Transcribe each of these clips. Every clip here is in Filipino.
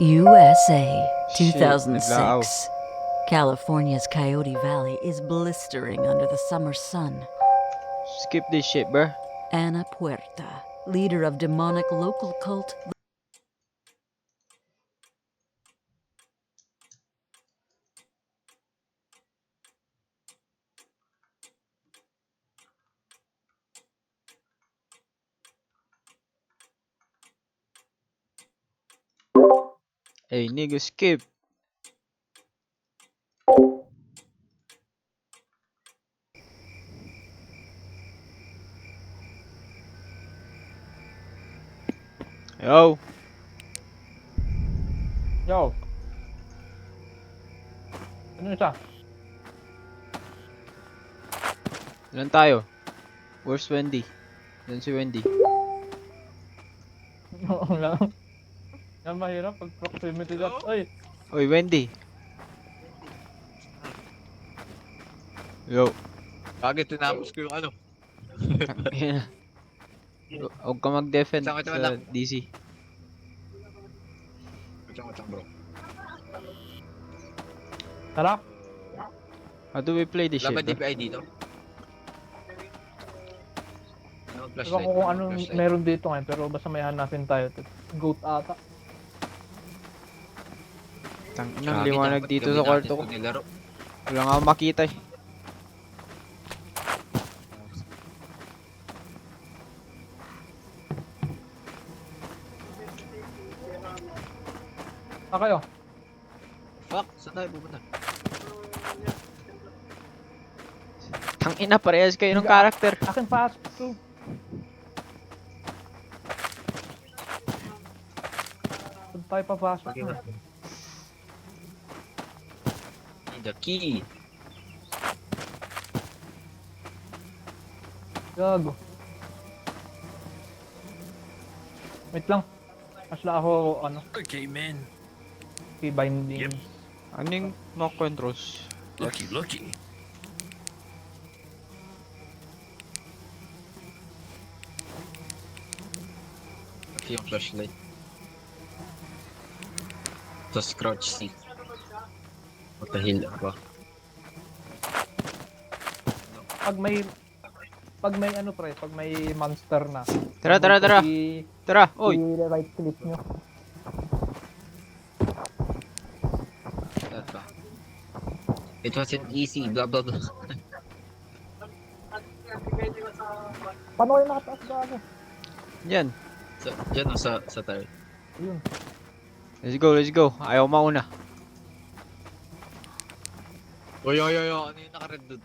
USA Shit, naglaaw. 2006. California's Coyote Valley is blistering under the summer sun. Skip this shit, bruh. Ana Puerta, leader of demonic local cult. Hey, nigga, skip. Yo. Yo. Ano isa? Ilan tayo? Where's Wendy? Yan si Wendy. Oo lang. Yan mahirap pag proximity that. Ay, Oy, Wendy. Yo. Bakit tinapos ko yung ano? Ayan. Huwag ka mag-defend Wait sa lang. DC. Wait lang bro. tara. How do we play this shit, Wala ba bro? DPI dito? Ano, Ewan flashlight? ko kung anong Flashlight. meron dito ngayon, pero basta may hanapin tayo. Goat ata. Tanginang Grabe, liwanag dapat dito gabi sa natin kwarto ko. ito nilaro. Wala nga akong makita eh. Kayo. Fuck, saan tayo pupunta? Tangina, parehas kayo ng character. Akin pasok to. Saan tayo papasok? Need the key. Gago. Wait lang. Masla ako, ano, Okay, man. key binding. Yep. Ano yung knock controls? Looky. Okay, yung flashlight. Tapos crouch C. What the hell ba? Pag may ano pre, pag may monster na. Tara. Tara, oy. right click nyo. That ba? It wasn't easy, blah blah blah. Paano kayo nakataas gago? Yan. Diyan o sa tayo. Ayun. Let's go. Ayaw mauna. Oy, ano yung naka-red doon?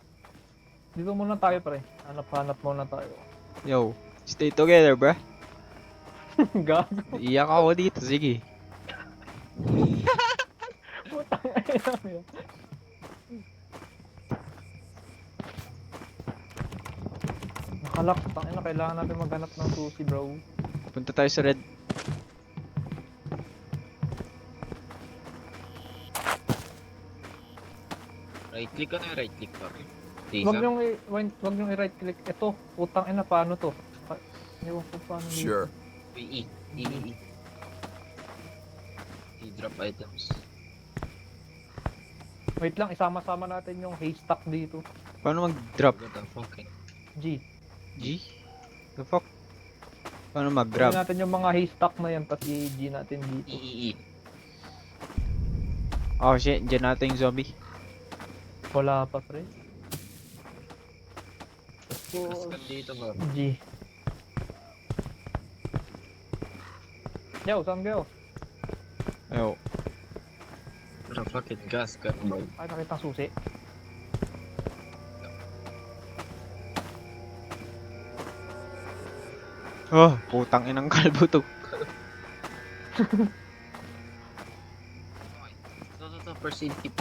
Dito muna tayo pre. Hanap muna tayo. Yo. Stay together, bruh. Gago. Iyak ako dito. Sige. Putang ina mo. Nakalak. Tangina, kailangan natin maghanap ng susi bro. Punta tayo sa red. Right click, ano yung right click pa? Wag niyong i-right click. Ito, putang ina, paano to? Ewan ko paano dito. Sure. E. I-drop items. Wait lang, isama-sama natin yung haystack dito. Paano mag-drop? What the fuck? G. G? The fuck? Paano Grab mag-grab? natin yung mga haystack na yan, tapos i-G natin dito. E. Oh shit, dyan natin yung zombie. Wala pa pre. Mas ka dito ba? G. Yo, saan kayo? Ayo. Pero fucking gas ka ba? Ay, nakita ang susi. Oh, putang inang kalbo to. Ito, first aid kit.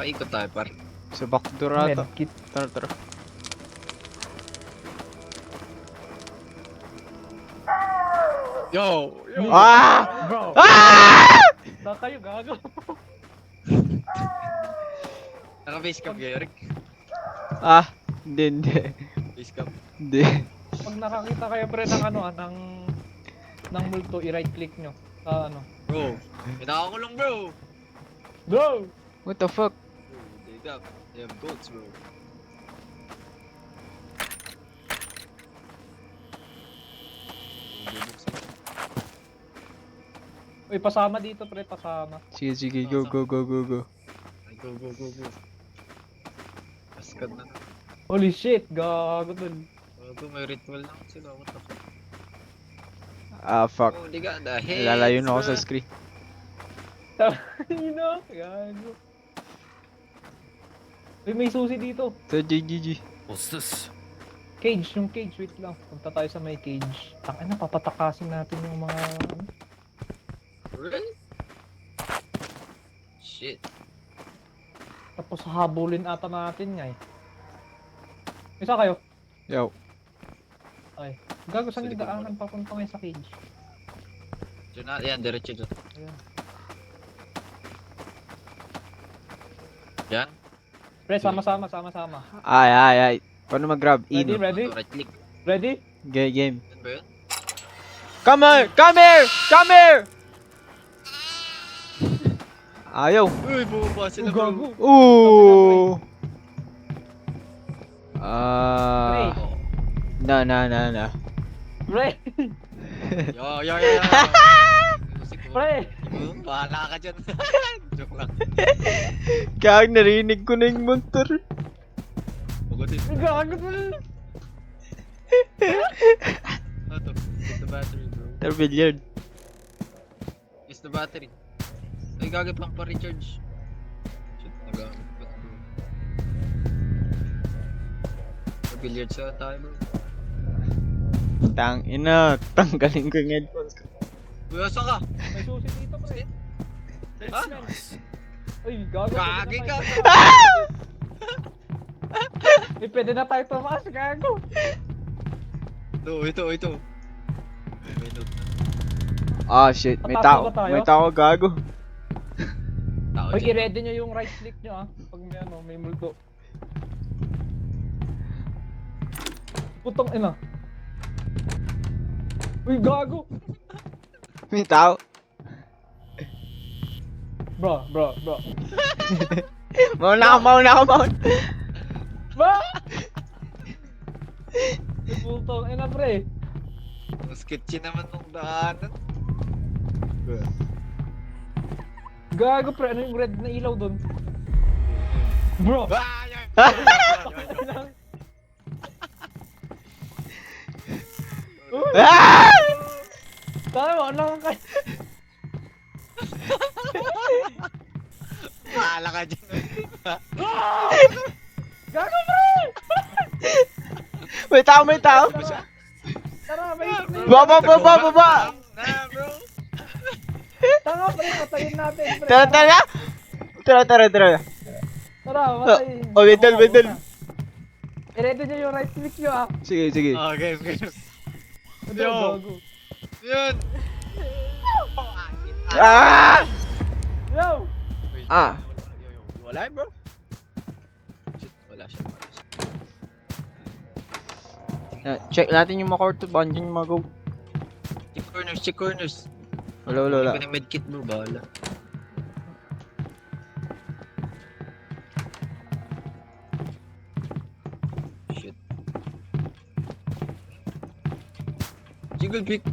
Ikot tayo par. Sa backdoor ata. Medkit. Tara. Yo! Ah! Bro! Ah! Na kayo, gago. Naka-base camp kayo, Rick. Ah, hindi. Base camp. Hindi. Pag nakakita kayo pre ng ano ng multo, i-right click nyo. Sa ano. Bro, may nakakulong bro. Go! What the fuck? They have goats bro. Uy, pasama dito pre, pasama. Sige, go. Ay, go. Kaskad na. Holy shit, gago dun. May ritual lang sila. What the fuck? Ah, fuck. Oh, they got the heads, Lalayo na ako bro. sa screen. Ino, gago. Uy, may susi dito. So, GG. What's this? Cage, yung cage, wait lang. Punta tayo sa may cage. Tangina, papatakasin natin yung mga... Really? Shit. Tapos habulin ata natin nga eh. Isa kayo. Yo. Ay. Gago, saan Sa yung likod mo daanan papunta ngayon sa cage? Diyan na, yan, diretso dyan. Ayan. Yan. Pre, sama-sama. Ay. Paano mag-grab? Ready, Ino. ready? Right click. Ready? Game. Yan ba yun? Come here! Ayaw. Uy, bumaba sila Oh, bro. gago. Ooh. Pre. Oh. Na. Pre! Yo. Pre! Bahala ka dyan. Joke lang. Kaya narinig ko na yung motor. Pagutin. Gago pre! Ano to? Use the battery bro. Tar billiard. Use the battery. Ay, gagawin pang pa-recharge. Shit, nagamit pa bro. Billiards na tayo bro. Tang ina, tanggalin ko yung headphones ko. Uy, asa ka? May susi dito pre. Ha? Uy, gago. Gagi ka! Pwede na tayo tumaas, gago. Ito. May note na. Ah shit, may Tatapos tao. ba tayo? May tao gago. Tao Uy, dyan. i-ready nyo yung right click nyo ah. Pag may ano, may multo. Putong ina. Uy, gago. May tao. Bro. Mauna ka. Ba? Putong ina pre. Ang sketchy naman nung daanan. Gago pre, ano yung red na ilaw dun? Bro. Ah, yan! Ah! Tama, ano ka? Bahala ka dyan. Gago pre! May tao. Tara, may Baba. Na bro. Tanga pre, patayin natin pre. Tara. Tara, patayin. Oh, medal. I-ready nyo yung right click nyo ah. Sige. Oh, game. Ito, Yo. gago. Yun. Ah! Yo! Wait, Ah. Wala bro. Shit, wala siya. Check natin yung mga court baka dyan yung mga go. Check corners. Wala. Hindi ko na medkit bro, bahala. Shit. Jiggle pick.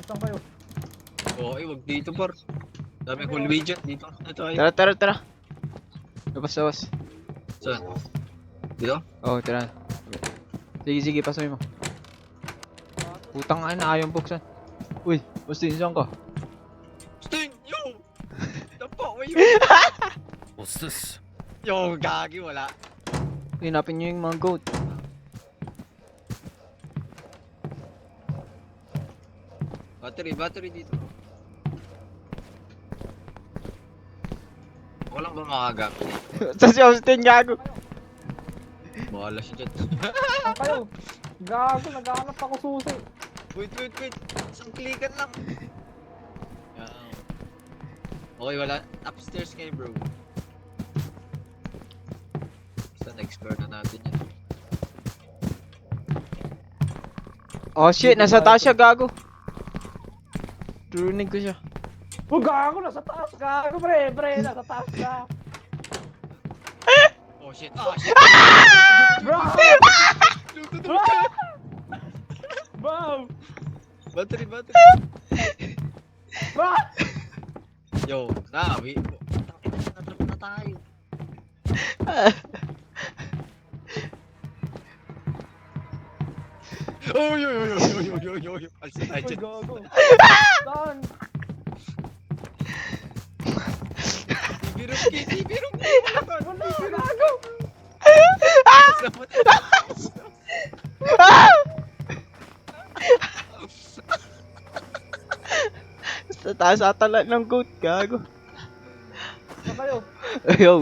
Saan kayo? Okay, wag dito par. Daming hallway dyan. Dito na tayo. Tara. Labas. Saan? Dito? Oh, tara. Sige, pasoy mo. Putang ina, ayaw buksan. Uy, Austin, saan ka? Sting! Yo! Tapo! Yo! What's this? Yo, gagi, wala. Hinapin nyo yung mga goat. Battery dito. Walang ba makagamit? Sa si Austin, gago. Bahala siya dyan. Saan kayo? Gago, naghahanap ako susi. Wait. Isang klikan lang. Okay, wala. Upstairs kayo, bro. Basta na-explore na natin yan. Oh shit, nasa taas siya, gago. Turinig ko siya. Oh, gago, nasa taas ka. Pre, nasa taas ka. Oh shit! Oh shit! Bro! Bro! Bro! Battery! Bro! Yo, nawi. Natrap na tayo. Oh, yo. Alsa tayo Uy, dyan. gago. Saan? Sibirong ki! Wala, gago. Sa taas atala ng goat, gago. Saan kayo? Yo.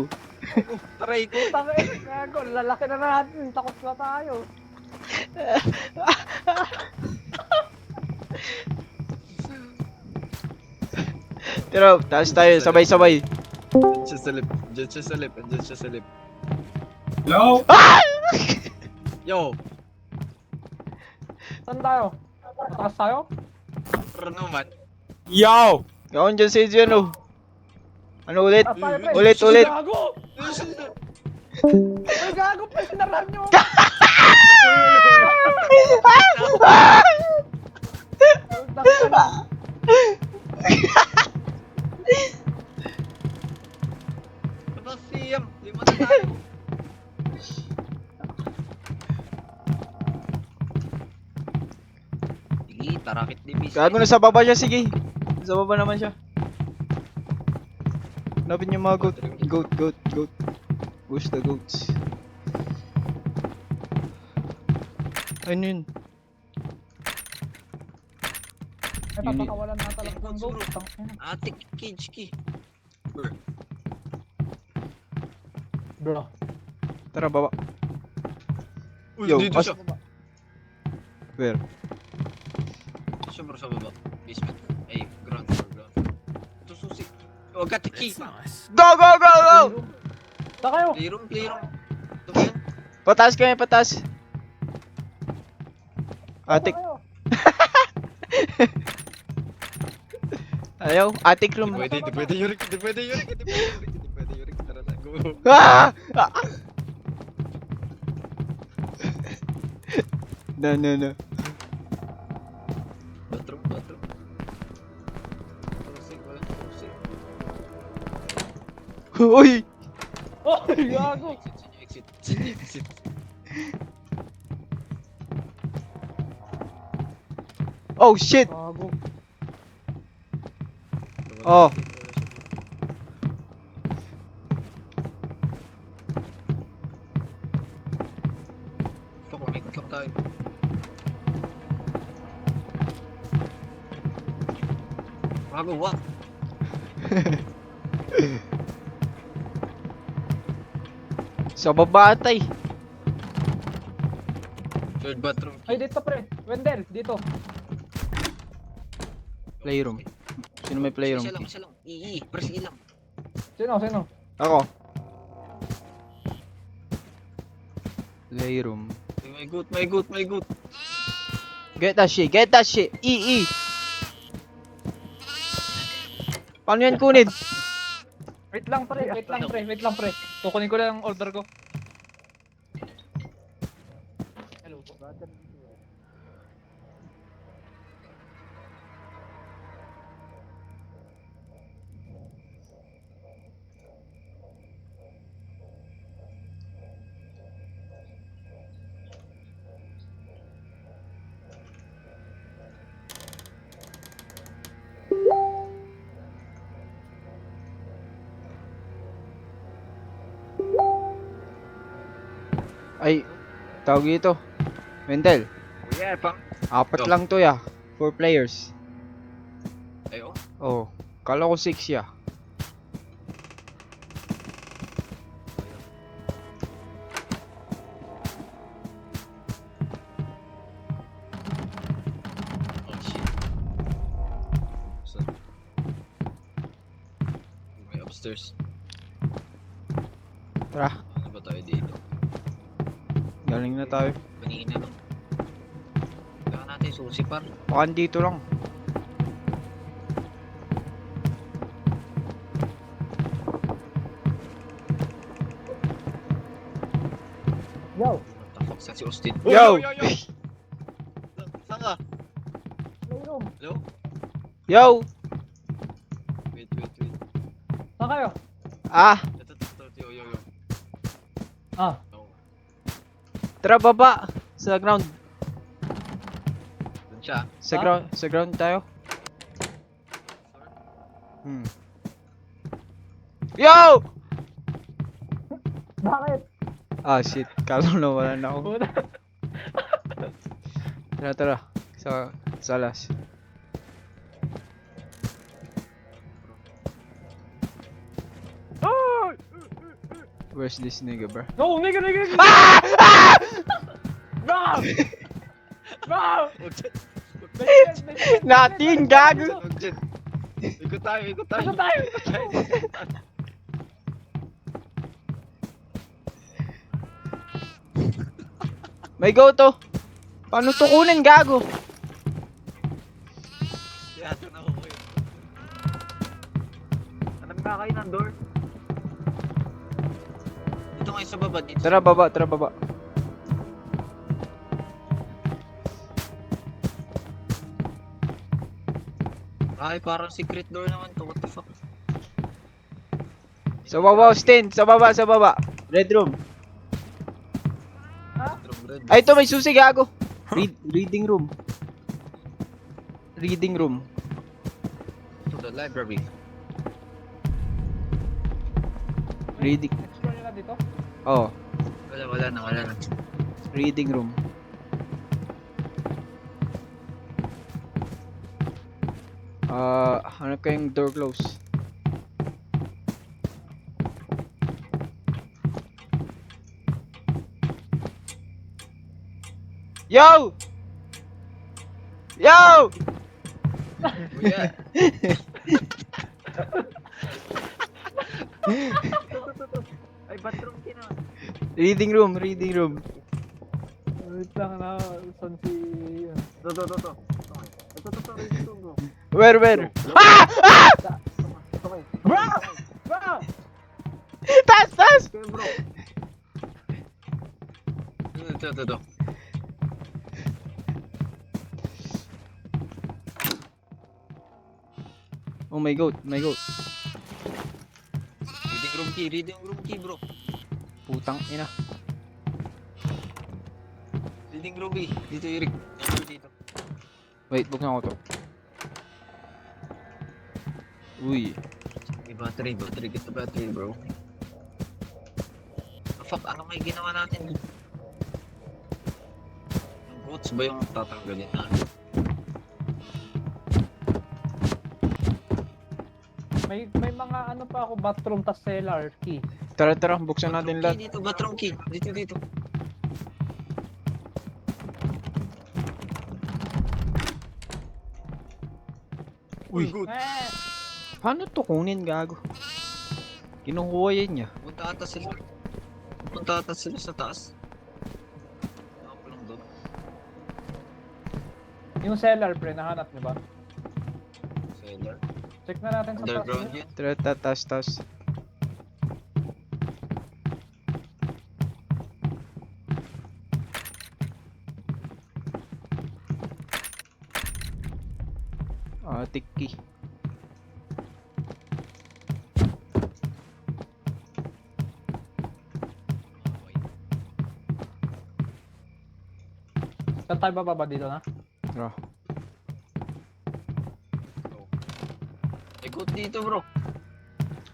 Taray ko! Tangin, gago. Lalaki na natin. Takot na tayo. Pero, taas tayo, sabay-sabay. Diyan siya sa lip. Diyan siya sa lip. Yo! Yo! Saan tayo? Taas tayo? Ano man? Yo! Gawin dyan si Adrian, oh. Ano ulit? Taas tayo, pre. Ulit. Gago! Uy, gago, pre. Sinarahan nyo. Tangin na. Aba, siyam! Lima na tayo! Sige, tarakit ni Miss. Gago, nasa baba siya, sige. Nasa baba naman siya. Hanapin yung mga goat. Goat. Push the goats. Ano yun? Ay, papakawalan na talaga ng goat. Tangin na. Atik, cage key. Bro. Tara, baba. Uy, Yo, dito as- siya. Where? Siya bro sa baba. Basement. Ay, ground floor. Ito susi. Oh, got the key. It's nice. Go! Saan kayo? Playroom. Ito ba yan? Pataas kami, pataas. Attic. Saan kayo? Ayaw, attic room. Di pwede yurik. Tara na, go. Ah! No. Bathroom. Susi. Uy! Oh, gago. Exit. Oh shit! Gago. Oh. Fuck, may ikot tayo. Bago, what? Sa baba atay. Third bathroom. Ay, dito pre. Wendell, dito. Playroom. Sino may playroom? Isa lang. Press E lang. Sino? Ako. Playroom. May goat. Get that shit. E. Paano yan kunin? Wait lang pre. Kukunin ko lang ang order ko. Hello po. Ay, tawag ito. Wendell, Yeah, pang. 4 Go. lang to ya. 4 players. Ayo. Oh, kala ko 6 ya. Oh shit. So, Stairs. Tara, Ano ba tayo dito? galing na tayo. Kanina lang. Kailangan natin susi par. Baka dito lang. Yo! What the fuck? Saan si Austin? Yo! Saan ka? Mayroon. Hello? Yo! Wait. Saan kayo? Ah, Ito. Yo. Ah, No. tara baba. Sa ground. Doon siya. Sa ground tayo. Yo! bakit? Ah, shit. Kala na wala na ako. Puta. Tara. Sa last. Where's this nigga, bro? No, nigga! Bro! Bro! Huwag dyan. Natin, gago! Huwag dyan. Ikot tayo. Saan tayo? May go to. Paano to kunin, gago? Yata na ako eh. Alam nga kayo ng door. Dito kayo sa baba. Dito. Tara baba. Ay, parang secret door naman to. What the fuck? Sa baba, Austin. Sa baba. Red room. Red. Ay, ito may susi, gago. Reading room. To the library. Reading. Explore nyo na dito? Oh, Wala na. reading room. Hanap kayong door close. Yo! Oh yeah. Ay, bathroom kina. Reading room. Wait lang na, saan si... To. Ito, reading room bro. Where? Bro! Tas! Okay bro. Ito. Oh my god. Reading room key bro. Putang ina. Reading room key. Dito Eric. Dito. Wait, buksan ko to. Uy. May battery. Get the battery bro. Oh, fuck, ano may ginawa natin? Yung quotes ba yung tatanggalin natin? May mga ano pa ako, bathroom tas cellar key. Tara, buksan natin lahat. Dito, bathroom key. Dito. Uy. Eh! Paano to kunin, gago? Kinukuha yan niya. Punta ata sila sa taas. Ako lang doon. Yung cellar, pre, nahanap nyo ba? Cellar. Check na natin sa taas. Underground yun. Tara, tas. Tiki. Saan tayo bababa dito na? Tara. Ikot dito bro.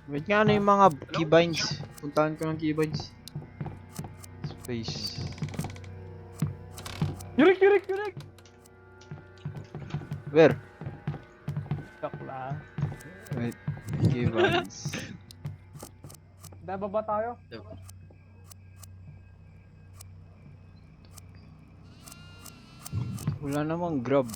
Wait nga, ano yung mga keybinds? Puntahan ko ng keybinds. Space. Yurik! Where? Joke lang. Wait. Keybinds. Bababa tayo? Wala namang grab.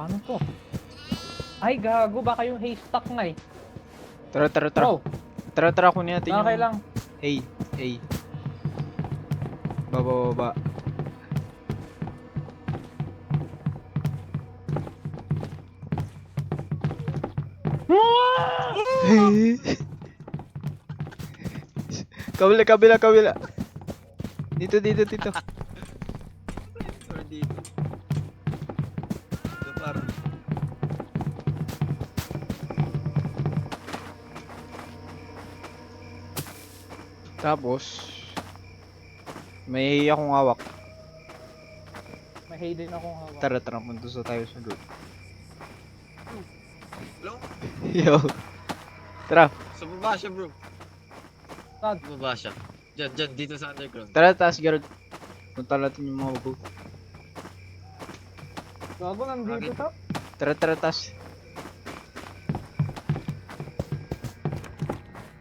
Paano to? Ay, gago. Baka yung haystack nga eh. Tara, tara, tara. Bro, Tara, kunin natin yung... okay lang. A. Baba. Kabila. Dito. Or dito. Ito parang. Tapos... May akong hawak. May hay din akong hawak. Tara, punta sa tayo sa group. Hello? Yo. Tara, Sa baba siya, bro. Saan? Sa baba siya. Diyan, dito sa underground. tara, taas, Gerald. Punta natin yung mga boat. Gago, nandito to. Tara, taas.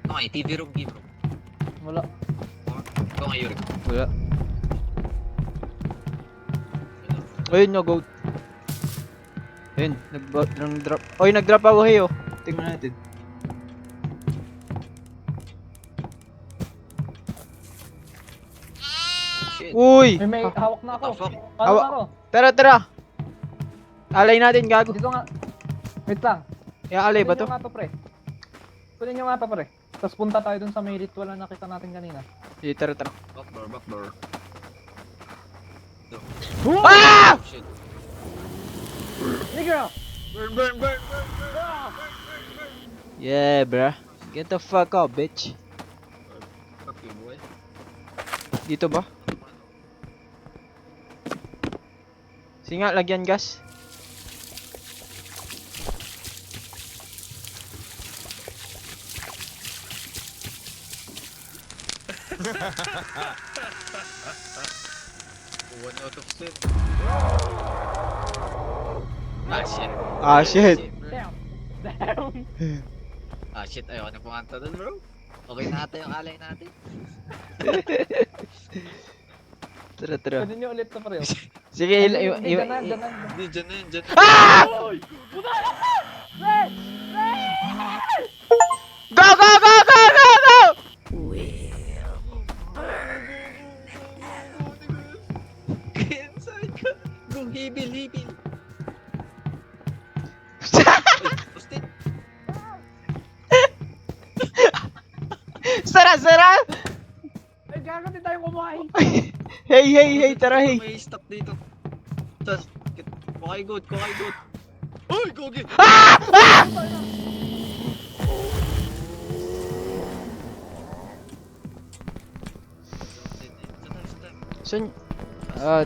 Okay, TV room, game room. Wala. Ito nga Yuri. Wala. Ayun no, goat. Ayun, nag-drop. Oy, nag-drop ako, hey, oh. Tingnan natin. Shit. Uy! May hawak na ako. What the fuck? Paano Hawak- ako? Tara. Alay natin, gago. Dito nga. Wait lang. Alay ba to? Kunin nyo nga to, pre. Kunin nyo nga to, pre. Tapos punta tayo dun sa may ritual na nakita natin kanina. Sige, tara. Backdoor. Ah! Oh, shit. Nigga! Burn. Yeah, bruh. Get the fuck up, bitch. Fuck you, boy. Dito ba? Sige nga, lagyan gas. One out of 10. Ah, shit. Ah, shit. bro. Damn! Damn! Ah, shit. Ayoko na pumanta doon, bro. Okay na ata yung alay natin. Tara. Kunin nyo ulit to, pre. Sige, Hindi, ganan. Hindi, dyan na yun. Ah! Go! Kaya saan ka? Bro, hibil. Ay, Austin. Sara! Ay, gago, di tayo kumain. Hey, tara, hey. May stock dito. Tas, kukay goat. Uy, gogi! Saan?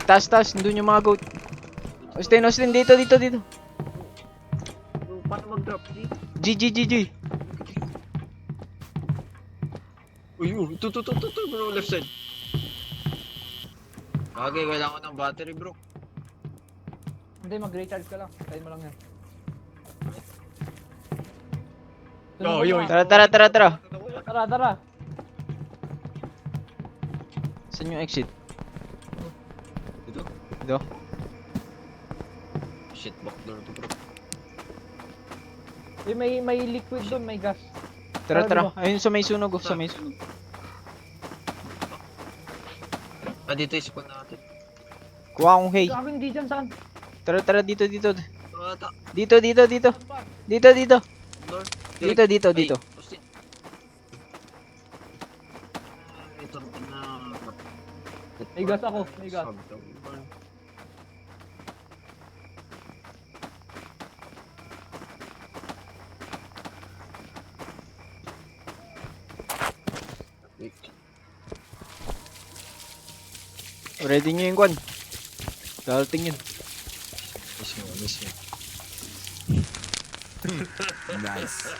Taas, nandun yung mga goat. Austin, dito. Bro, paano mag-drop dito? GG. Uy, ito, bro, left side. Bagay, wala ko ng battery, bro. Hindi, mag-recharge ka lang. Tayo mo lang yan. Yo. Tara. Tara. Saan yung exit? Dito. Dito. Shit, backdoor to, bro. Eh, may liquid doon, may gas. Tara. Tara, Ayun sa may sunog, sa may sunog. Ah, dito yung spawn natin. Kuha akong hay. Gago, hindi dyan, saan? Tara, dito. Ito ata. Dito. Door. Dito. Ay, Austin. Ito na. May gas ako, may gas. Ready nyo yung kwan. Dalating yun. Miss mo. Nice.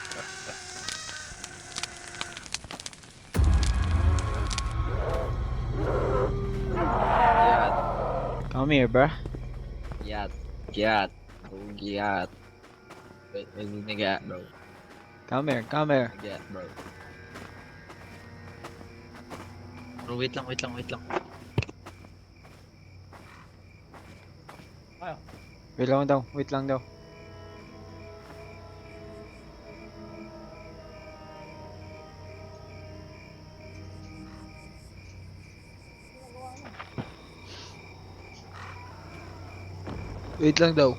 Yat. Come here, bruh. Giat. Oh, giat. Wait, nagigat, bro. Come here. Giat, bro. Bro, wait lang. Ayo. Wait lang daw, wait lang daw. Wait lang daw.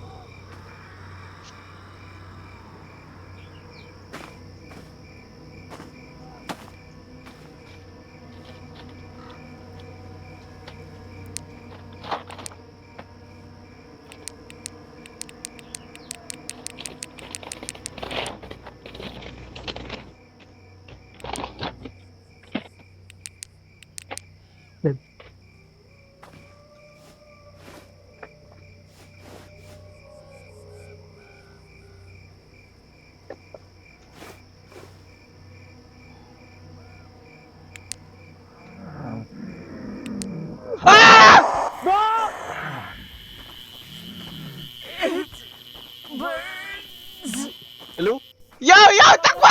Hello? Yo! Takbo!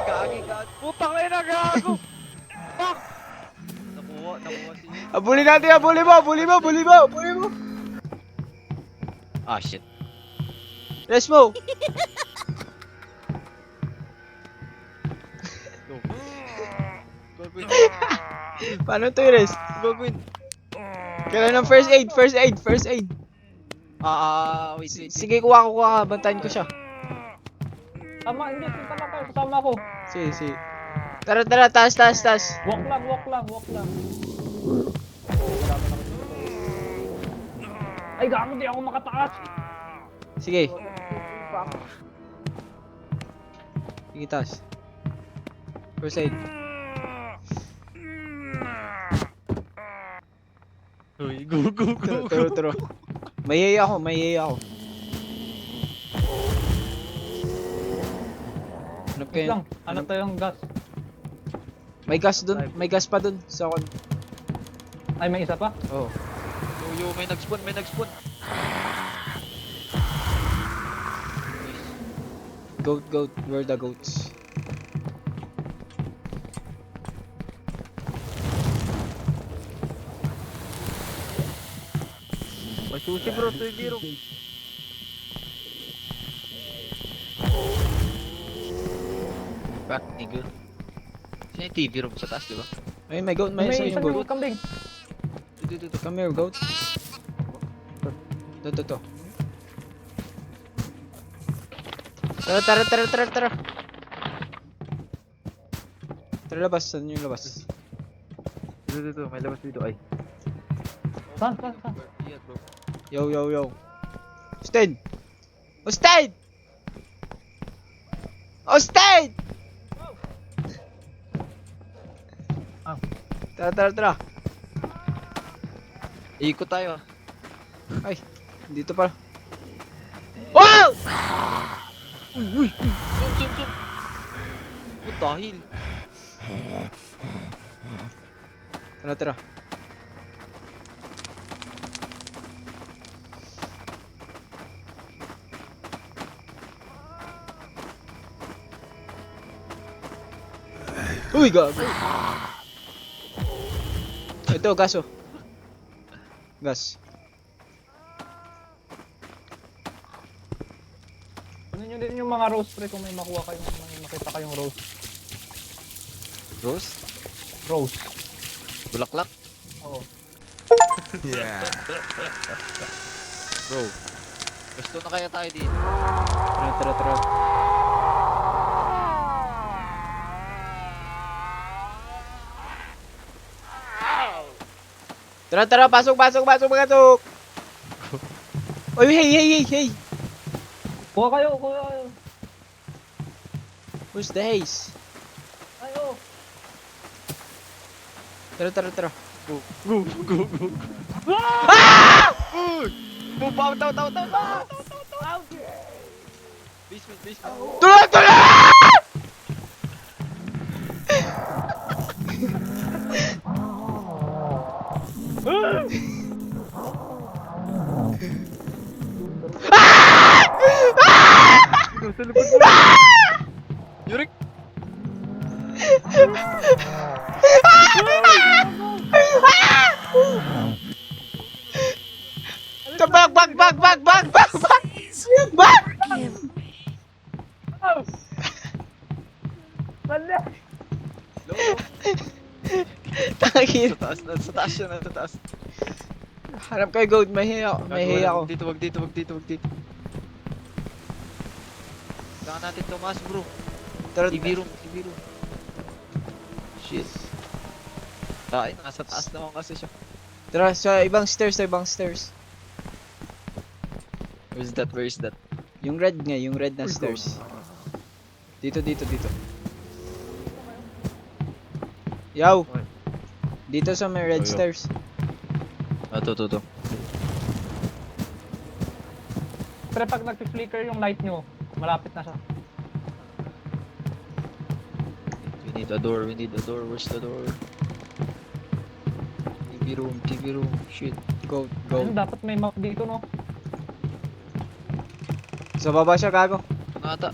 Gagi. Putang ina, gago! Nakuha si... Abulin natin, abulin mo! Ah, shit. Rest mo! Gagawin. Paano to i-rest? Gagawin. Kailan ng first aid. Wait. Sige, kuha ka, bantayan ko siya. Tama, hindi, tama kayo, kasama ko. Sige. Tara, taas. Walk lang. Ay, gago, di ako makataas. Sige, taas. First aid. Uy, go. Turo. Mayay ako. Hanap Wait kayo. lang, ano tayong gas? May gas pa dun sa kon. Ay, may isa pa? Oh. Yo, may nag-spawn. Goat, where are the goats? May susi bro, biro. Back, nigga. Sino yung TV room sa taas, di ba? Ay, may goat, May may isang goat. kambing. Dito. Come here, goat. To. Tara. Tara, labas. Saan yung labas? Dito. May labas dito, ay. Saan? Iya, bro. Yo. Austin! Ah. Tara. Ikot tayo, ah. Ay, dito pala. Wow! Zoom. What the hell? Tara. Uy, gago. Ito, gaso. Gas. Ano nyo din yung mga rose pre kung may makuha kayong, may makita kayong rose. Rose. Bulaklak? Oo. Bro. Gusto na kaya tayo dito. Tara. Tara, pasok. Oy, hey. Kuha kayo. Where's the haze? Ayo. Tara. Go. Boom, taw. Basement. Tuloy! Sa likod mo. Yurik! Tabak! Nasa taas siya, nasa taas. Harap kayo, gold. May hiya ako. Wag dito, wag dito, wag dito, wag dito. Kailangan natin tumaas, bro. Tara, TV room, TV room. Shit. Ay, nasa taas naman kasi siya. tara, sa ibang stairs, Where's that? Where is that? Yung red nga, yung red na stairs. Dito. Yaw! Dito sa may red Ayo. stairs. Ah, to. Pero pag nag-flicker yung light nyo, malapit na siya. We need a door, Where's the door? TV room, shit. Gold. Ano, dapat may map dito, no? Sa baba siya, gago. Ano ata?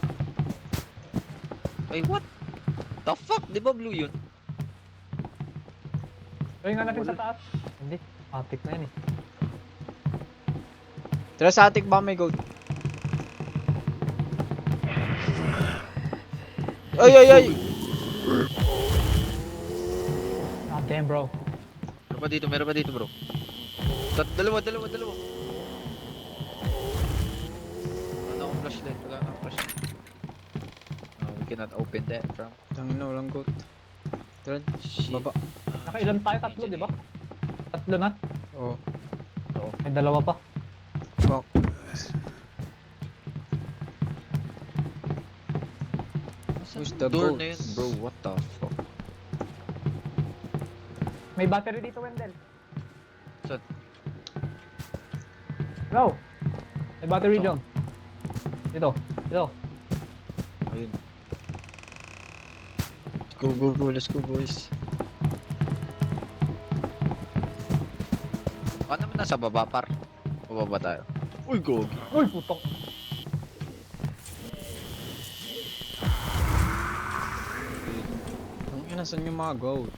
Wait, what? The fuck? Di ba blue yun? Gawin nga natin sa taas. Hindi, matik na yun eh. Tara sa attic ba may gold? Ay! Ah, damn bro. Meron pa dito bro. Dalawa. Wala akong flashlight, we cannot open that from. Tangin na, walang gold. Tara, Shit. baba. Nakailan tayo? Tatlo, di ba? Tatlo na? Oo. May dalawa pa. Fuck. Where's the Door gold? na yun, bro. What the fuck? May battery dito, Wendell. Saan? Bro! May battery Saan? dyan. Dito. Ayun. Let's go boys. Ano naman nasa baba par? Bababa tayo. Uy, go. Uy, putok. Ang ina, saan yung mga gold?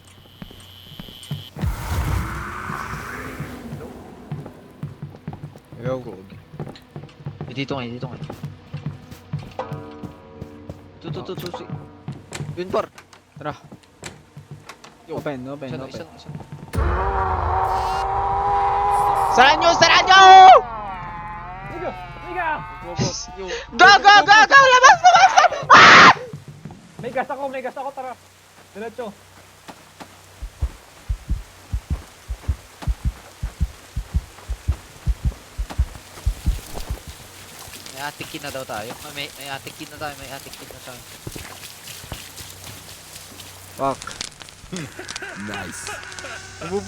Yo, Go. Dito nga. Si. Yun par. Tara. Yo. Open. Isa. Saan nyo! Miga! Yo. Go! Labas! May gas ako, tara. Diretso. May atikin na daw tayo. May atikin na tayo. Fuck. Nice. Go.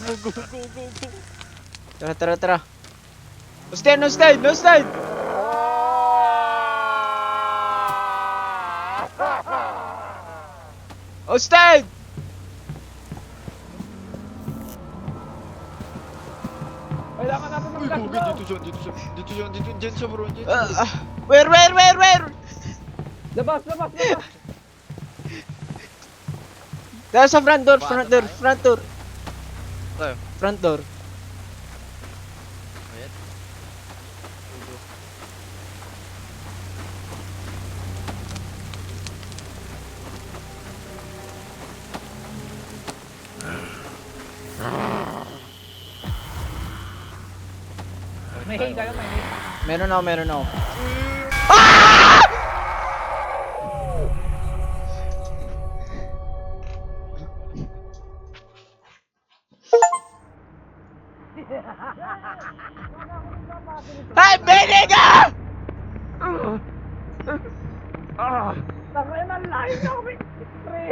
Tara. No stand! Stand! Kailangan natin Uy, mag-gas, go. bro. Dito siya bro. Where? Labas! Tara sa front door. Tayo. Front door. Ayan. Go. May hay kayo, may hay. Meron ako. Ay, Benega! Tangay na layo na kami. Pre.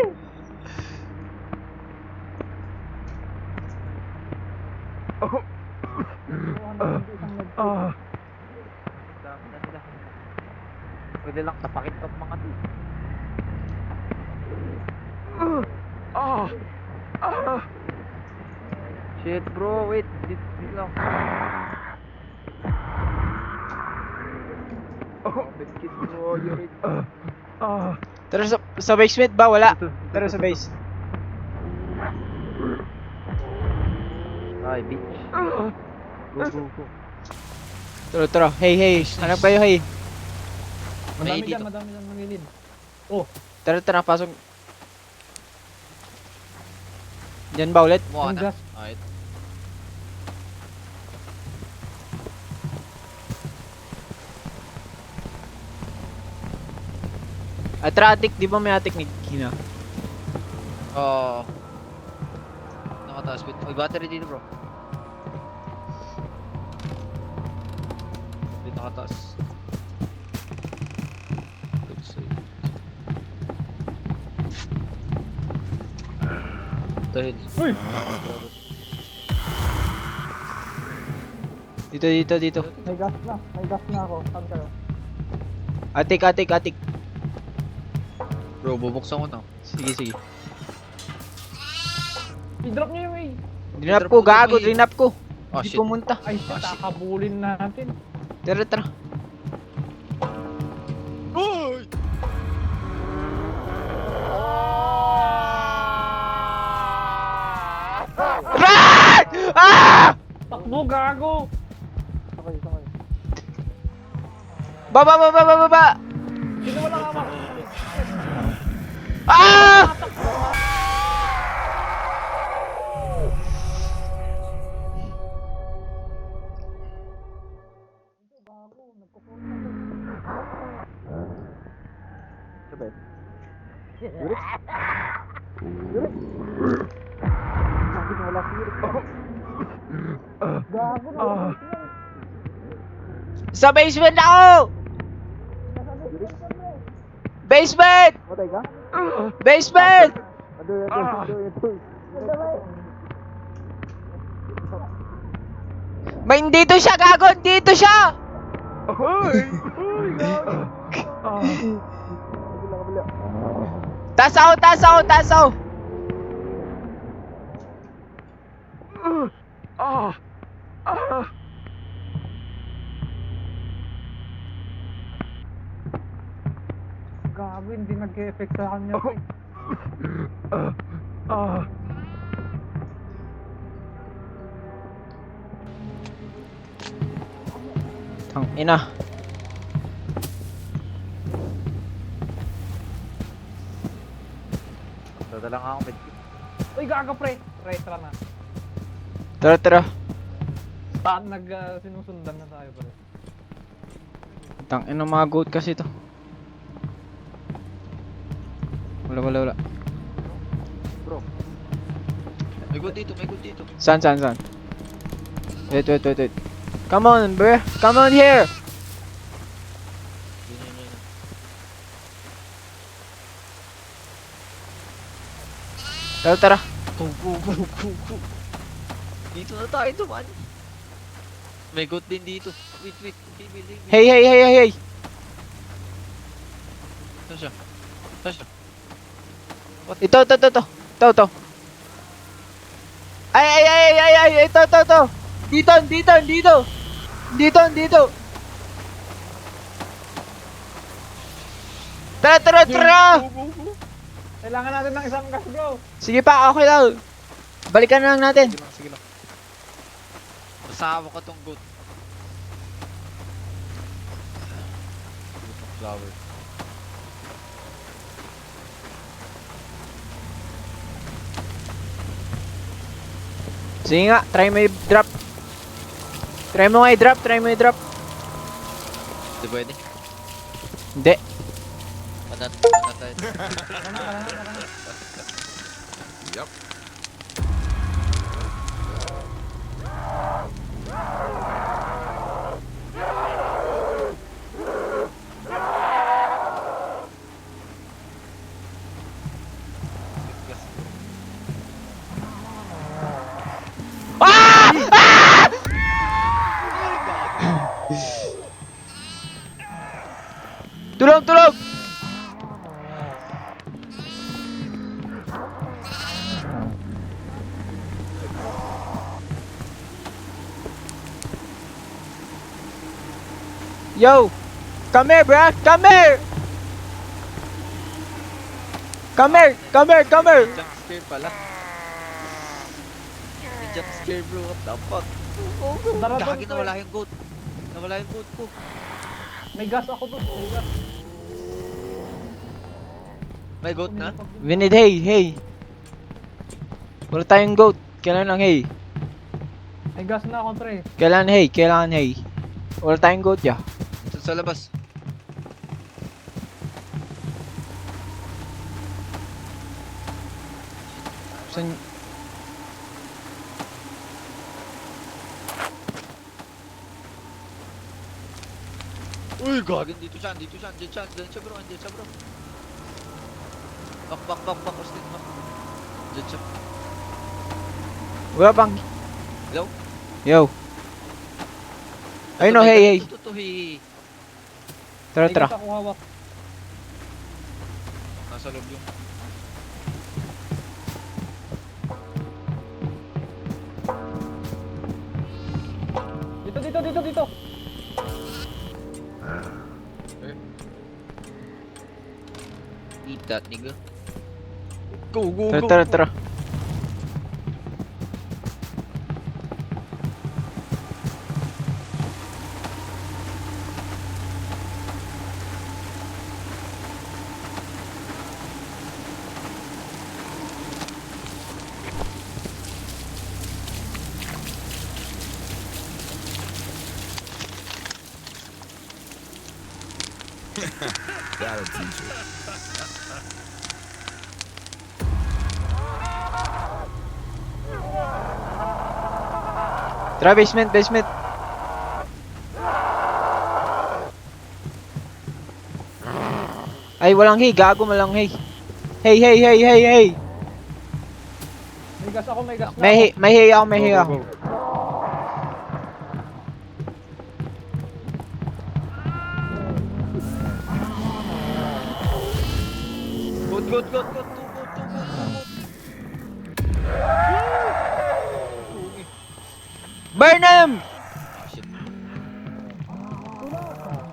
Dami na nila. Pwede lang tapakin tong mga to. Shit bro, wait. Dito lang. Bitkit bro, you're it. Tara sa basement ba? Wala. Tara sa base. Ay, bitch. Go. Tara. Hey. Hanap kayo, hey. Madami dito. dyan mangilid. Tara, pasok. Diyan ba ulit? Mukha Yung na. gas. Ay, Atratic, di ba may atik ni Kina? oo. Nakataas. May battery dito bro. Dito nakataas. Good save. Dahil. Uy! Dito. May gas na ako. Saan kayo? Atik. Bro, bubuksan ko na. Sige. I-drop niyo yung A. Drinap ko, gago, drinap ko. Oh Hindi shit. pumunta. Ay, kakabulin natin. Tara. Uy! Right! Ah! Takbo, gago! Sakay. Baba! Sino wala ka ba? Ah! Sa basement ako! Basement! Basement! May dito siya, gago! Dito siya! Taas ako! Gago, hindi nag-e-effect sa kanya. Tang ina. Dadala nga ako medkit. Uy, gago, pre! Tara na. Tara. Saan sinusundan na tayo, pre? Tang ina, mga goat kasi to. Wala. May good dito. Saan? Wait. Come on, bro. Come on here. Yun. Tara. Go. Dito na tayo duman. May good din dito. Wait. Bibili. Hey. Saan siya? Ito. Ay, ito. Dito. Tara. Kailangan natin ng isang gas, bro! Sige pa, okay lang. Balikan na lang natin. Sige lang. Masawa ko tong goat. Flower. Sige nga, try mo i-drop. Try mo i-drop. Hindi pwede. Hindi. Patat tayo. Yep. Tulog! Yo! Come here, bruh! Come here! Jump scare pala. May jump scare bro. What the fuck? Tara, Gagi pre. nawala yung goat. Nawala yung goat ko. May gas ako doon. May goat na? We need hay. Wala tayong goat. Kailan ng hay? May gas na ako, pre. Kailan hay? Kailangan hay? Wala tayong goat ya. Dito sa labas. Saan? Uy, gagawin dito siya, dito siya, dito siya, dito siya bro, dito siya bro. Back, Austin, back. Dito siya. Wala bang? Hello? Yo. Ayun o, hey. Ito, hey. Tara, May tara. gas ako hawak. Nasa loob yung... Dito. Eat that, nigga. Go. Tara. That'll teach you. Tara, basement. Ay, walang hay. Gago, walang hay. Hey. May gas ako. May hay ako. Good. Burnham! Ah, shit.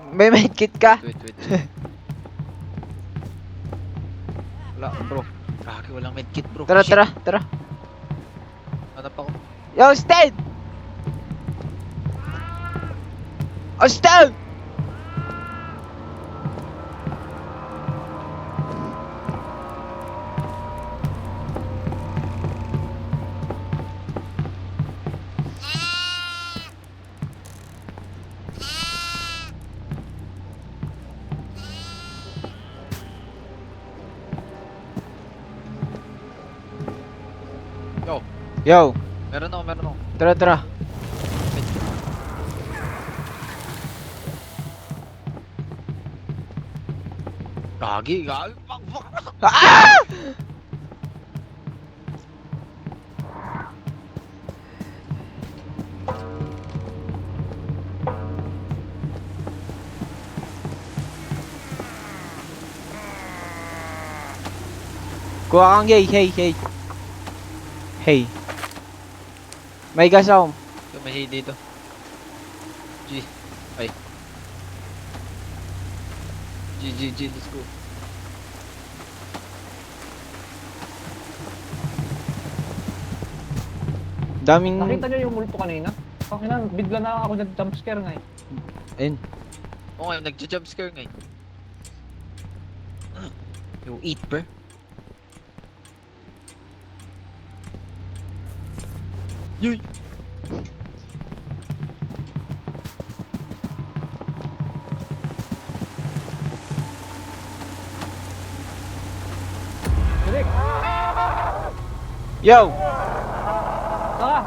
May medkit ka? Wait. Wala, bro. Kaki, walang medkit, bro. Tara. Hanap ako. Yo, Stan! Stan! Yo, Meron ako. tara. Gagi. Fuck. Ah! Kuha kang hey. Hey. May gas ako. Tumahi dito. G. Ay. G, let's go. Daming... Nakita nyo yung multo kanina? Pakina, bigla na ako nag-jumpscare nga eh. Ayun. Oo nga, nagja-jumpscare ngayon. You eat, bro. Yuy! Direk! Yo! Saka!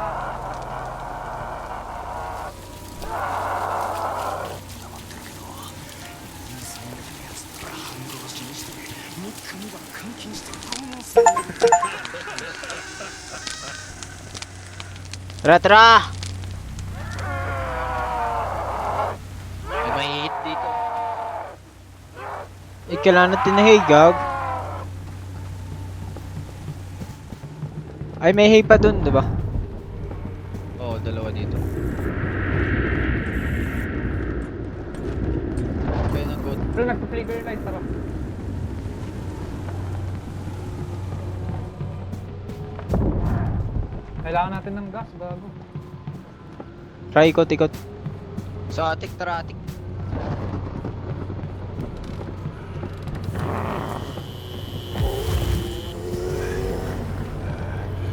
Tara! May mahihit dito. Kailangan natin na hay, gag. Ay, may hay pa dun, diba? Oo, dalawa dito. Kaya ng goat. Pero nagpa-flicker yung light, tara. Kailangan natin ng gas, bago. Try ikot. Sa atik, tara atik.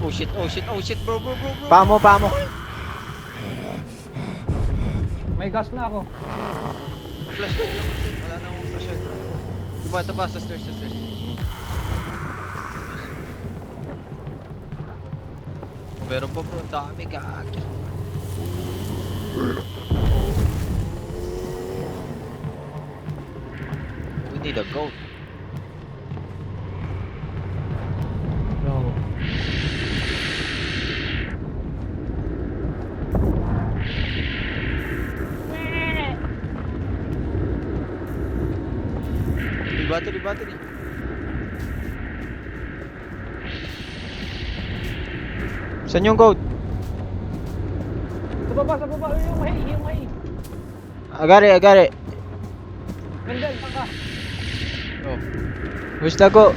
Oh shit, oh shit, oh shit, bro, bro, bro, bro. Pamo, pamo. May gas na ako. Flashlight lang. Wala na akong flashlight. Ito ba, sa stairs, sa stairs. Meron pa bro, dami kaagi. We need a goat. No. Battery, battery. Saan yung goat? Sa baba, yung hay. I got it. Nandun, saan ka? Oh. Where's the goat?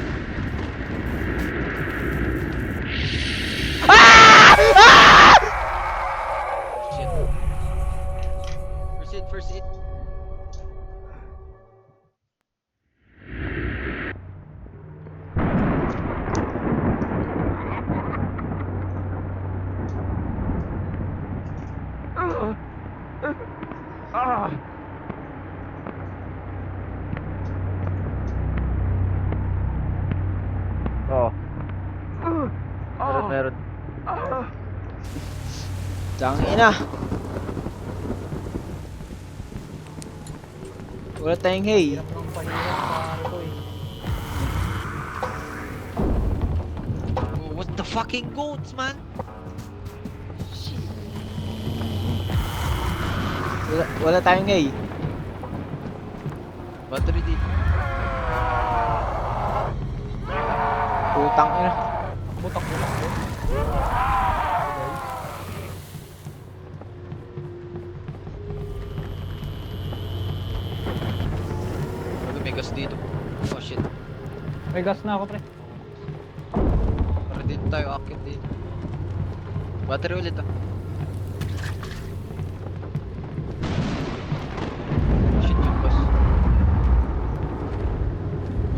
Shit. First aid. Oh. Meron. Tangina. Wala tayong hay. Hirap ng pahirap sa ano to eh. Oh, what the fucking goats, man? Wala tayong hay. Battery dito. Putang ina. Butak ko. May gas dito. Oh shit. May gas na ako, pre. Para dito tayo akit dito. Battery ulit ah. Shit yung boss.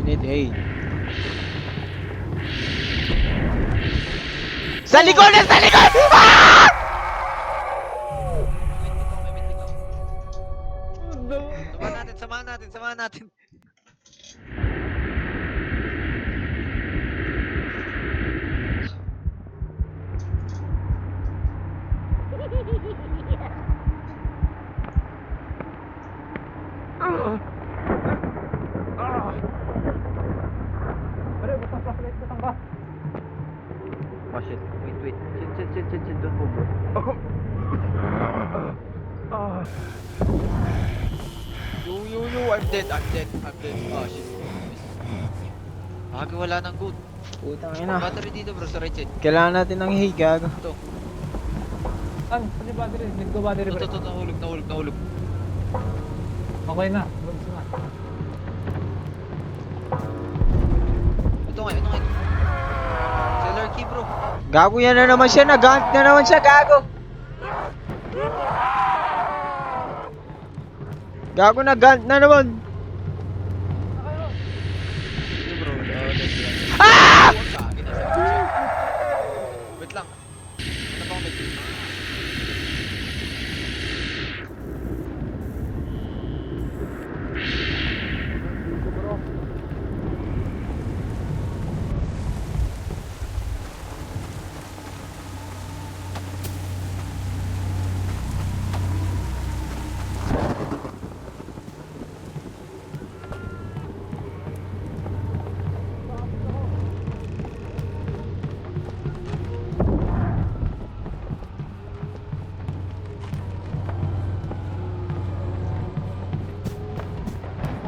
We need hay. Sa likod! Ah! May bitaw. Samahan natin. Pre, butang flashlight, butang ka. Oh shit. Wait. Chill. Don't move, bro. Yo, I'm dead. Oh shit. Wala ng goat. Putang ina. Battery dito bro, sa right side. Kailangan natin ng hay, gago. Ito. Ano battery? Need ko battery, pre. Ito, nahulog. Okay na. Loads na. Ito nga. Cellar key bro. Gago yan na naman siya. Nag-hunt na naman siya, gago. Gago, nag-hunt na naman. Ito bro, ah! Wait lang. Ano pa ako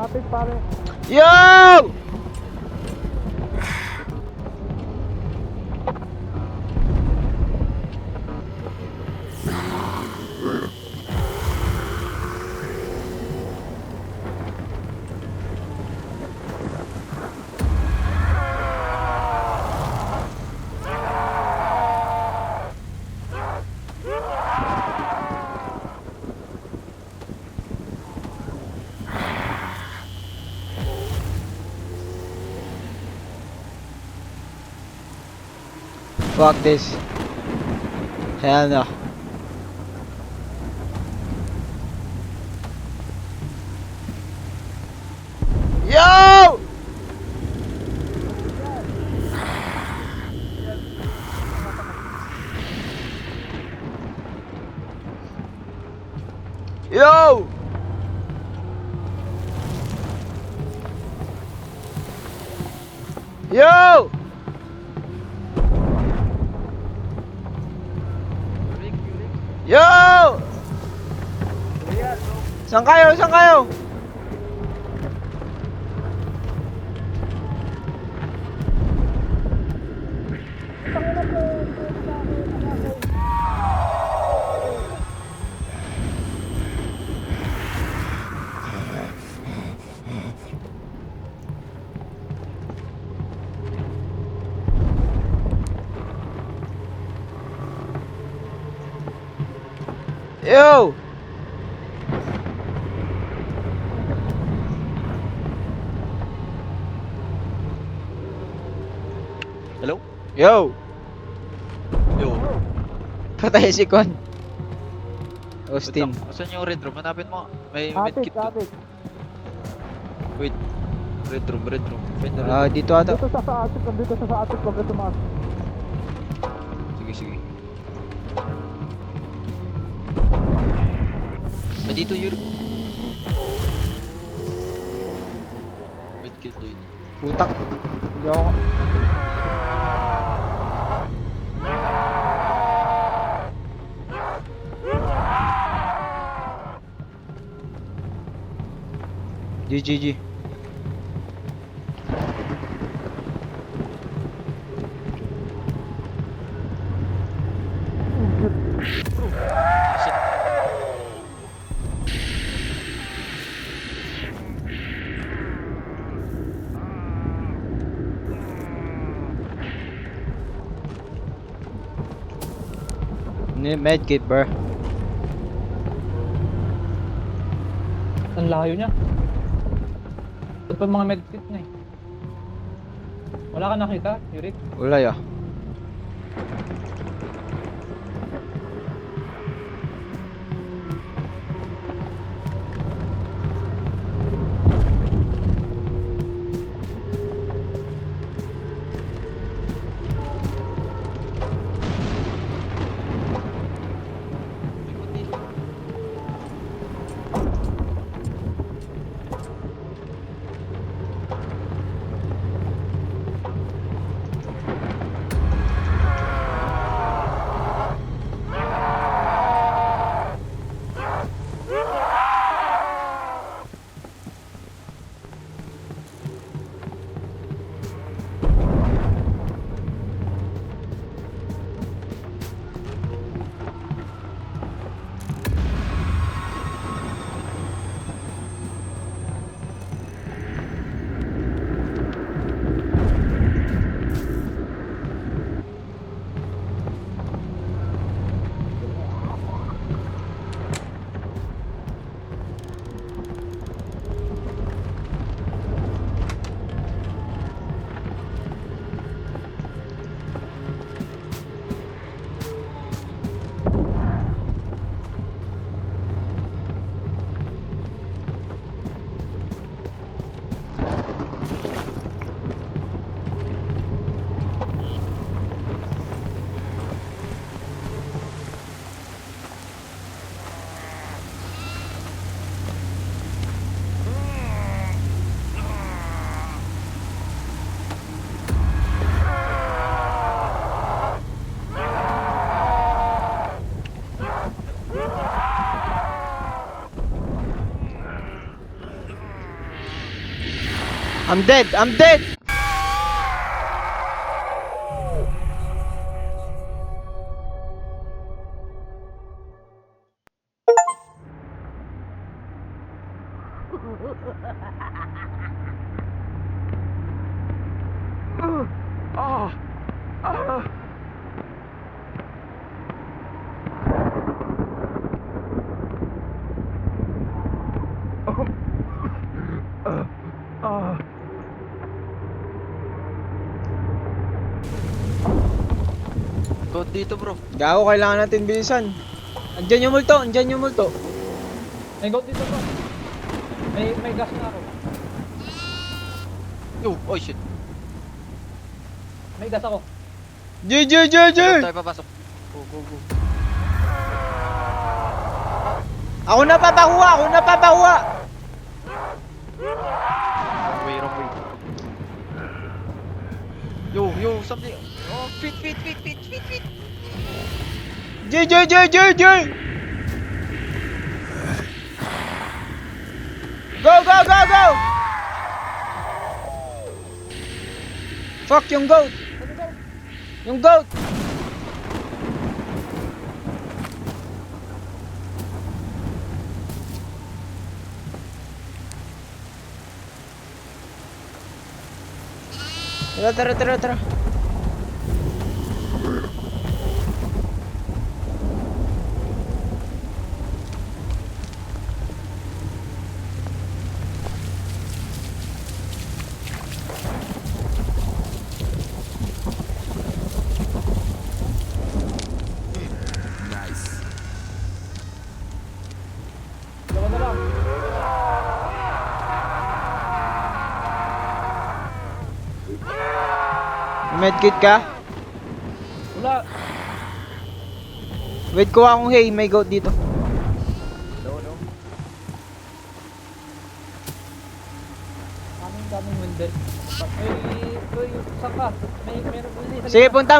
Kapit, pare. Yo! Fuck this. Hell no. Yo! Yo! Yo! Yo! Saan kayo? Saan kayo? Yo! Hello? Yo! Yo. Patay si Con. Austin. Saan yung red room? Hanapin mo. May medkit doon. Wait. Red room, red room. Find the red room. Dito ata. Sige, sige. Dito yun. Medkit doon. Putak. Hindi ako. GGG. Medkit, bro. Ang layo niya. Ito pa yung mga medkit na eh. Wala ka nakita, Yurik? Wala ya. I'm dead! I'm dead! dito bro. Gago, kailangan natin bilisan. Andyan yung multo, andyan yung multo. May goat dito bro. May gas na ako. Yo, oh shit. May gas ako. Jay! Tayo papasok. Go, go, go. Ako na papakuha! Wrong way. Yo, something. Oh, feet. Jay! Go! Fuck, yung goat! Yung goat! Tara. Nice. Dalawa na lang. Medkit ka? Wala. Wait, kuha akong hay, may goat dito. No. Daming window. Uy, saan ka? Meron window. Sige, punta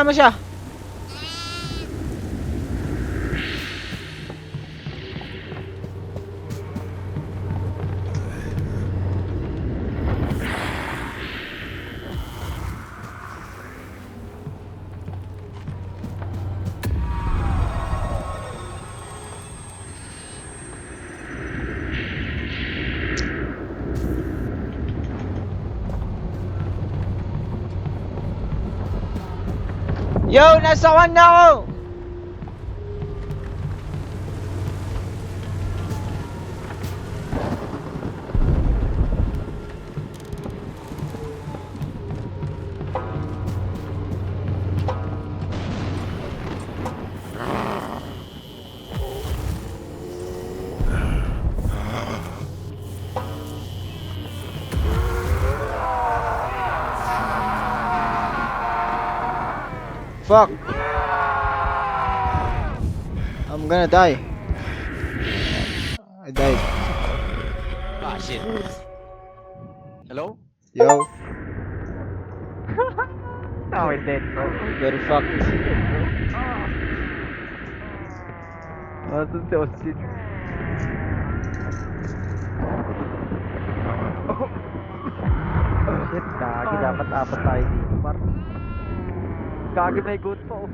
mo siya. Yo, nasa one na ako! Fuck. I'm gonna die. I died. Ah, shit. Hello? Yo, Oh, we're dead bro. very fucked. Nasaan si Austin? Shit, kagi dapat apat tayo dito par. Kagi may good pa oh.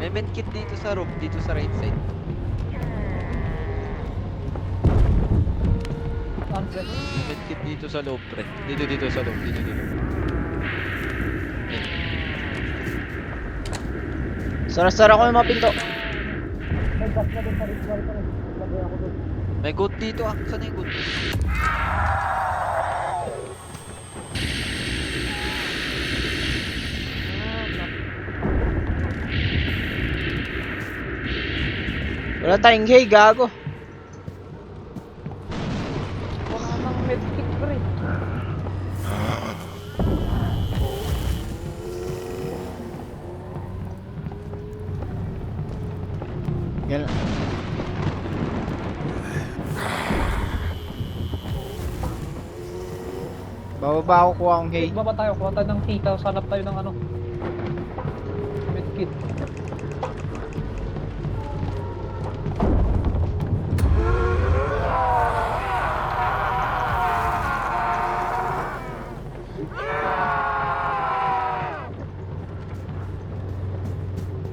May medkit dito sa roof, dito sa right side. May medkit dito sa loob, pre. Dito sa loob, dito. Sara-sara ko yung mga pinto. May goat dito ah. Saan yung goat? Wala tayong hay, gago. Wala nang medkit pre. Yan. Bababa ako, kuha akong hay. Baba tayo, kuha tayo ng kita, sanap tayo ng ano. Medkit.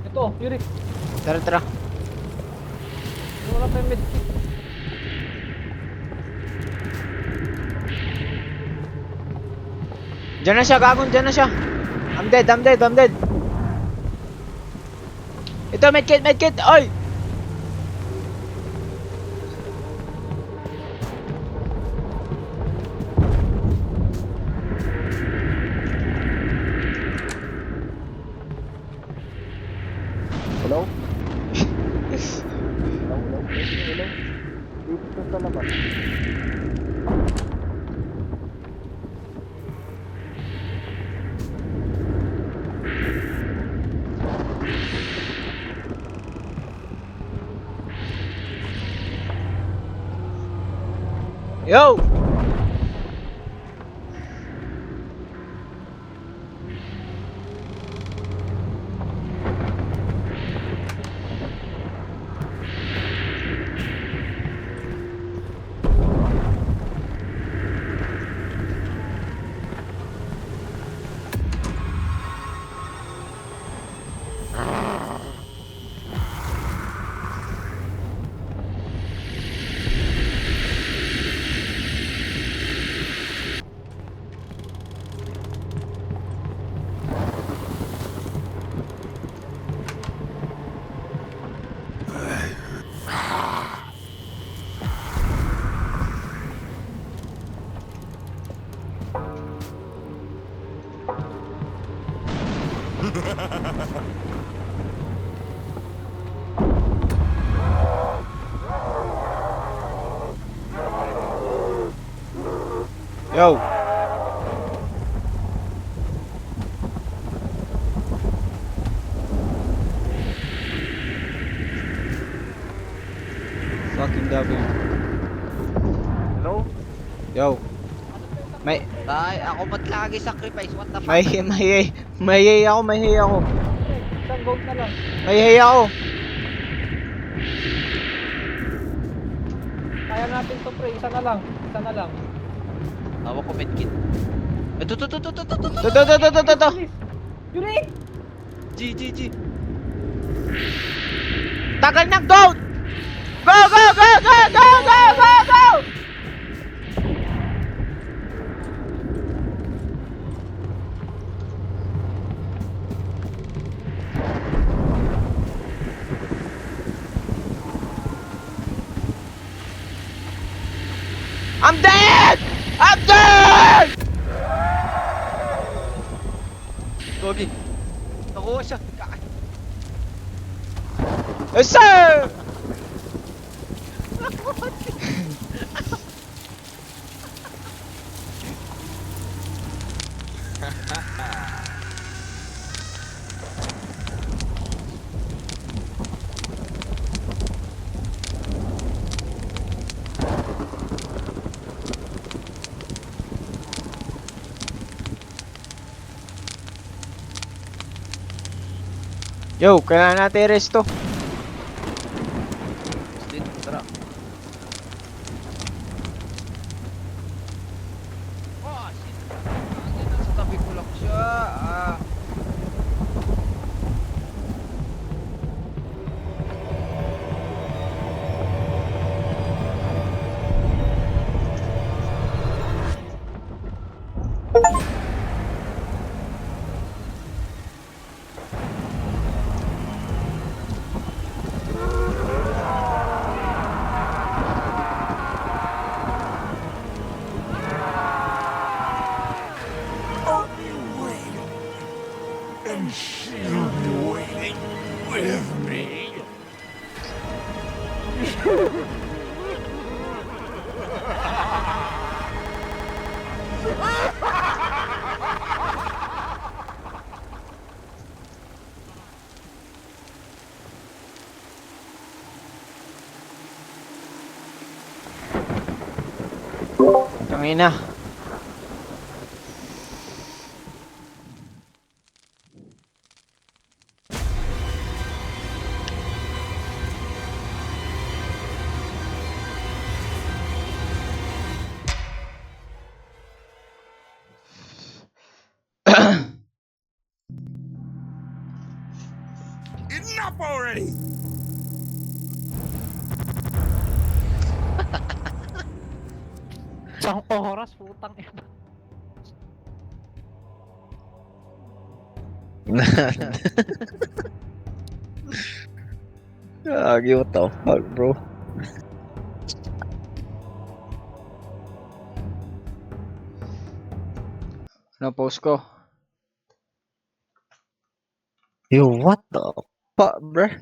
Ito, Yuri. Tara. Wala tayong medkit. Diyan na siya, gagon, diyan na siya. I'm dead. Ito, medkit, oy! Yo! Yo! Fucking W. Hello? Yo! May, Tay, ako ba't lagi sacrifice? What the fuck? may ako. Isang gold na lang. May ako. Kaya natin to, pre. Isa na lang. Hawak ko medkit. Ito. To. Yuri! G. Tagal ng goat! Go! I'm dead! Gogi. Nakuha siya. Yes, sir! Yo, kailangan natin i-resto. Dito, tara. Oh, shit. Nasa tabi ko lang siya. And she'll be waiting with me. Tangina. Enough already! Isang oras, putang ina. Gagi, what the fuck, bro? Ano post ko? Yo, what the fuck, bruh?